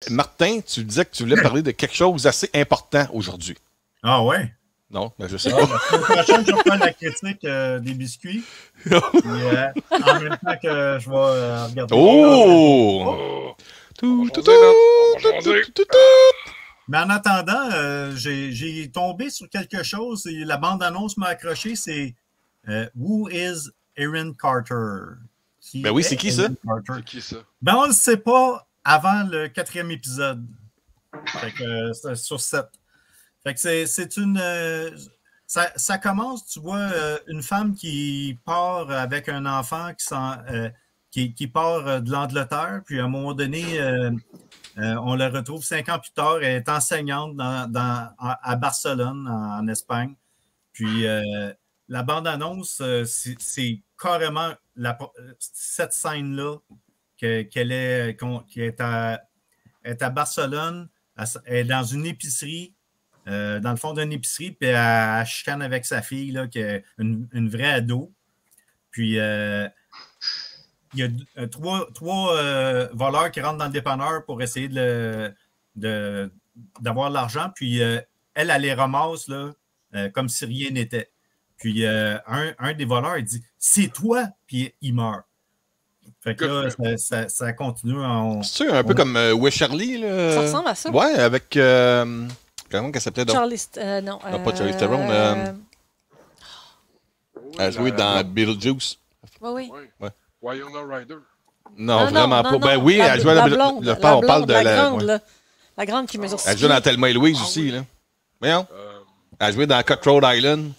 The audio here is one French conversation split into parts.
Martin, tu disais que tu voulais parler de quelque chose d'assez important aujourd'hui. Ah ouais? Non, ben je sais La pas. semaine prochaine, je vais faire la critique des biscuits. Puis, en même temps que je vais regarder. Oh! Tout, tout, tout, tout, tout, tout, tout. Mais en attendant, j'ai tombé sur quelque chose. Et la bande-annonce m'a accroché. C'est Who is Erin Carter? Ben oui, c'est qui ça? C'est qui ça? Ben, on ne le sait pas avant le 4e épisode. Fait que c'est sur 7. Fait que c'est une. Ça commence, tu vois, une femme qui part avec un enfant qui part de l'Angleterre, puis à un moment donné, on la retrouve 5 ans plus tard, elle est enseignante à Barcelone, en Espagne. Puis la bande-annonce, c'est carrément cette scène-là qu'elle est à Barcelone, elle est dans une épicerie. Dans le fond d'une épicerie, puis elle chicane avec sa fille, là, qui est une vraie ado. Puis, il y a trois voleurs qui rentrent dans le dépanneur pour essayer d'avoir de l'argent. Puis, elle les ramasse là, comme si rien n'était. Puis, un des voleurs, il dit « C'est toi! » Puis, il meurt. Fait que là, ça continue. C'est un peu comme Charlie, là? Ça ressemble à ça. Ouais, avec... comment qu'elle s'appelait donc? Non. Pas Charlie Theron. Elle a joué dans Beetlejuice. Oui. Ouais. Winona Ryder. Non, vraiment pas. Ben oui, elle jouait dans dans blonde. on parle de la grande, là. La grande qui mesure 6 Elle joue dans Thelma et Louise aussi, là. Voyons. Elle a joué dans Cutthroat Island.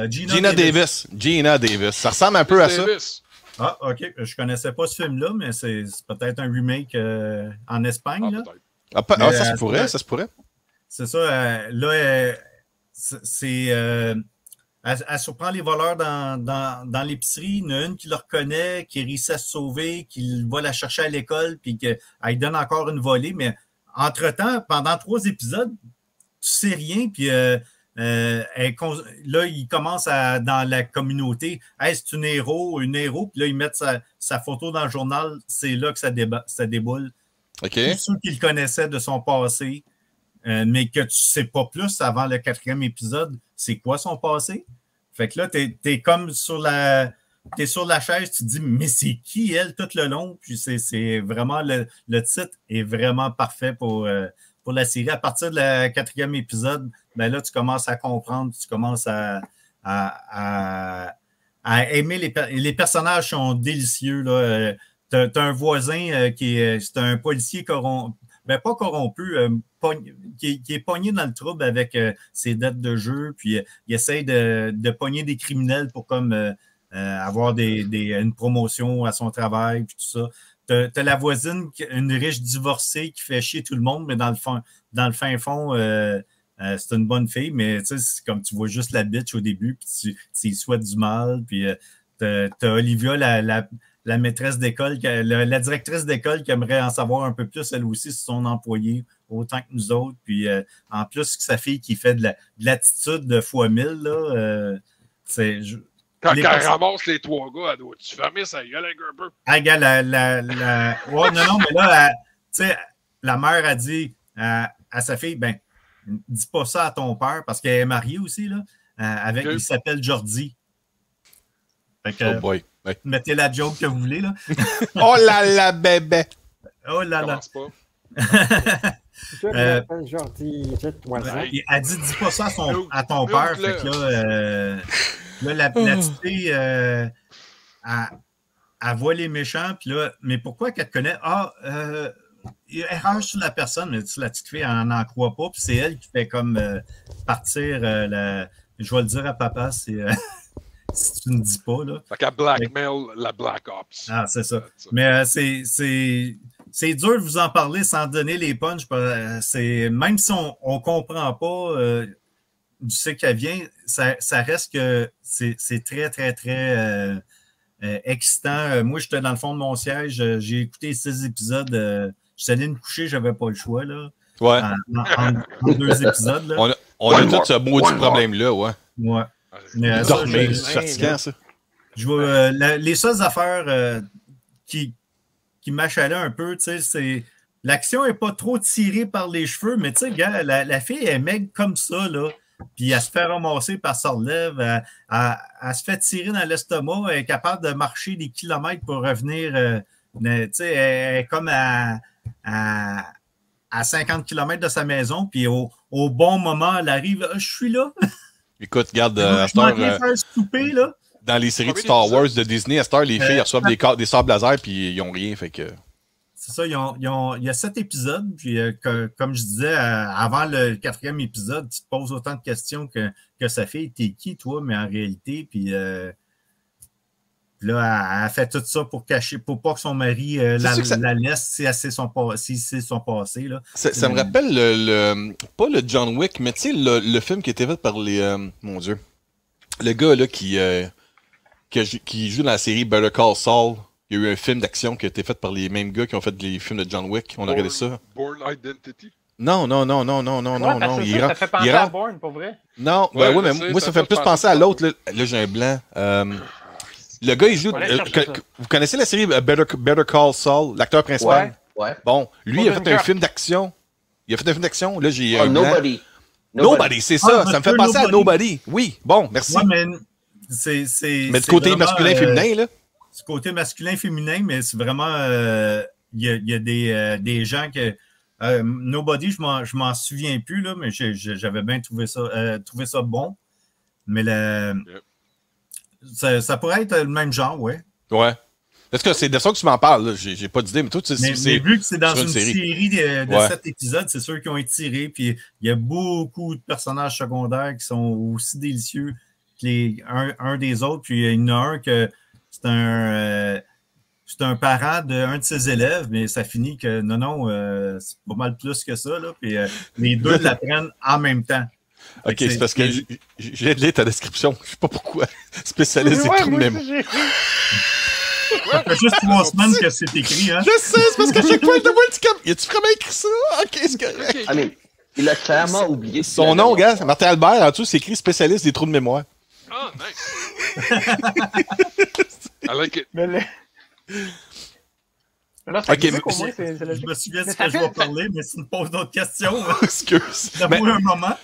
Gina Davis. Gina Davis. Ça ressemble un peu à ça. Ah, OK. Je connaissais pas ce film-là, mais c'est peut-être un remake en Espagne, là. Ça se pourrait, ça se pourrait. C'est ça. Là, elle surprend les voleurs dans l'épicerie. Il y en a une qui le reconnaît, qui réussit à se sauver, qui va la chercher à l'école, puis qu'elle donne encore une volée. Mais entre-temps, pendant 3 épisodes, tu sais rien, puis là, il commence dans la communauté. Hey, c'est une héros, puis là, ils mettent sa photo dans le journal. C'est là que ça déboule. Okay. Tous ceux qui le connaissaient de son passé, mais que tu ne sais pas plus avant le 4e épisode, c'est quoi son passé? Fait que là, t'es comme t'es sur la chaise, tu te dis, mais c'est qui elle tout le long? Puis c'est vraiment, le titre est vraiment parfait pour la série. À partir du 4e épisode, ben là, tu commences à comprendre, tu commences à aimer les personnages sont délicieux, là. T'as un voisin c'est un policier corrompu, ben pas corrompu, qui est pogné dans le trouble avec ses dettes de jeu, puis il essaie de pogner des criminels pour comme avoir une promotion à son travail, puis tout ça. T'as la voisine, une riche divorcée qui fait chier tout le monde, mais dans le fin fond, c'est une bonne fille, mais tu sais, c'est comme tu vois juste la bitch au début, puis tu souhaites du mal, puis t'as Olivia, la maîtresse d'école, la directrice d'école qui aimerait en savoir un peu plus, elle aussi, sur son employé, autant que nous autres. Puis en plus, sa fille qui fait de l'attitude de fois 1000, là, Quand elle ramasse les 3 gars, elle doit-tu fermer sa gueule avec un peu? Ah, gars, ouais, non, mais là, tu sais, la mère a dit à sa fille, ben, dis pas ça à ton père, parce qu'elle est mariée aussi, là, il s'appelle Jordi. Fait que, oh boy. Ouais. Mettez la joke que vous voulez, là. Oh là là, bébé! Oh là là! Je m'appelle Jordi, elle dit, dis pas ça à ton père. Fait que là, la petite fille, elle voit les méchants, puis là, mais pourquoi qu'elle te connaît? Il y a erreur sur la personne, mais la petite fille, elle n'en croit pas, puis c'est elle qui fait comme partir je vais le dire à papa, c'est... si tu ne dis pas, là. Fait qu'elle blackmail la Black Ops. Ah, c'est ça. Mais c'est dur de vous en parler sans donner les punchs. Même si on ne comprend pas d'où c'est qu'elle vient, ça reste que c'est très, très, très excitant. Moi, j'étais dans le fond de mon siège. J'ai écouté 6 épisodes. Je suis allé me coucher, j'avais pas le choix, là. Ouais. En 2 épisodes, là. On a tout ce maudit problème-là, ouais. Ouais. Dormir, c'est fatigant, ça. Les seules affaires qui m'achalaient un peu, tu sais, c'est l'action n'est pas trop tirée par les cheveux, mais tu sais, gars, la fille est maigre comme ça, là. Puis elle se fait ramasser, par elle se relève, elle se fait tirer dans l'estomac, elle est capable de marcher des kilomètres pour revenir. Tu sais, elle est comme à 50 km de sa maison, puis au bon moment, elle arrive, je suis là. Écoute, regarde, à je m'en viens faire souper, là. dans les séries de Star Wars de Disney, à cette heure, les filles reçoivent des sabres laser, puis ils n'ont rien, fait que... C'est ça, il y a 7 épisodes, puis comme je disais, avant le 4e épisode, tu te poses autant de questions que sa fille. T'es qui, toi, mais en réalité, puis là, elle fait tout ça pour cacher, pour pas que son mari la laisse si c'est son passé. Là. Ça me rappelle pas le John Wick, mais tu sais, le film qui était fait par les... mon Dieu. Le gars, là, qui joue dans la série Better Call Saul. Il y a eu un film d'action qui a été fait par les mêmes gars qui ont fait les films de John Wick. On a regardé ça. Born Identity? Non. Ça fait penser à Bourne, pour vrai. Non, ouais, mais moi, ça fait plus penser à l'autre. Là, j'ai un blanc. Le gars, il joue... vous connaissez la série Better Call Saul, l'acteur principal? Ouais. Bon, lui, il a fait un film d'action. Là, j'ai... Nobody, c'est ça. Ça me fait penser à Nobody. Oui, bon, merci. Ouais, mais du côté masculin-féminin, là? Du côté masculin-féminin, mais c'est vraiment... Il y a des gens que... Nobody, je m'en souviens plus, là, mais j'avais bien trouvé ça bon. Mais ça pourrait être le même genre, ouais. Ouais. Parce que c'est de ça que tu m'en parles, là. J'ai pas d'idée, mais toi, mais vu que c'est dans une série de 7 épisodes, c'est sûr qu'ils ont étiré, puis il y a beaucoup de personnages secondaires qui sont aussi délicieux que un des autres, puis il y en a un que c'est un parent d'un de ses élèves, mais ça finit que non, c'est pas mal plus que ça, là, puis les deux l'apprennent en même temps. Ok, c'est parce que j'ai lu ta description, je sais pas pourquoi. Spécialiste des trous de mémoire. Ça fait juste 3 semaines que c'est écrit, hein? Je sais, c'est parce qu'à chaque fois, je te vois, tu comme. Y a-tu vraiment écrit ça? Ok, c'est correct. Ah, mais il a clairement oublié. Son nom, gars, Martin Albert, en dessous, c'est écrit spécialiste des trous de mémoire. Ah, nice. I like it. Mais là, ok, mais je me souviens de ce que je vais parler, mais si tu me poses d'autres questions, excuse. Donne-moi un moment.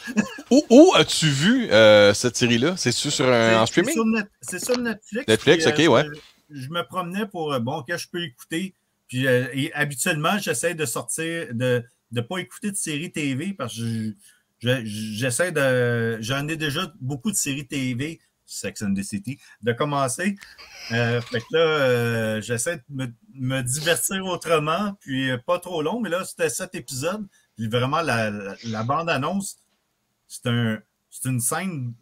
Où as-tu vu cette série-là? C'est-tu sur en streaming? C'est sur Netflix. Netflix, ok, ouais. Je me promenais pour, que je peux écouter. Puis et habituellement, j'essaie de sortir, de ne pas écouter de séries TV parce que j'essaie de... J'en ai déjà beaucoup de séries TV, Sex and the City, de commencer. Fait que là, j'essaie de me divertir autrement, puis pas trop long, mais là, c'était 7 épisodes. Puis vraiment, la bande-annonce, c'est une scène...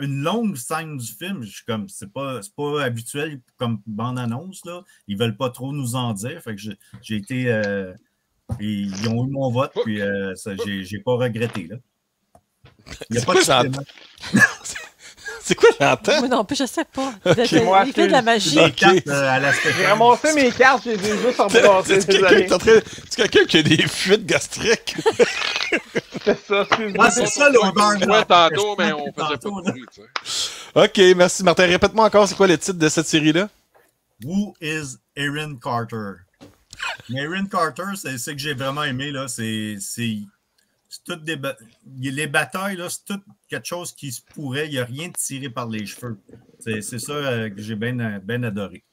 Une longue scène du film, je suis comme, c'est pas habituel comme bande-annonce, là. Ils veulent pas trop nous en dire. Fait que j'ai été. Ils ont eu mon vote, puis j'ai pas regretté, là. Il y a pas de C'est quoi j'entends? Moi non plus, je sais pas. Il fait de la magie. J'ai ramassé mes cartes, je les ai juste embrassées. C'est quelqu'un qui a des fuites gastriques. C'est ça, c'est ça l'odeur. Ouais, tantôt, mais on faisait pas de bruit, tu sais. Ok, merci Martin. Répète-moi encore, c'est quoi le titre de cette série-là? Who is Aaron Carter? Mais Aaron Carter, c'est ce que j'ai vraiment aimé, là. C'est toutes les batailles, là, c'est tout quelque chose qui se pourrait. Il n'y a rien de tiré par les cheveux. C'est ça que j'ai bien adoré.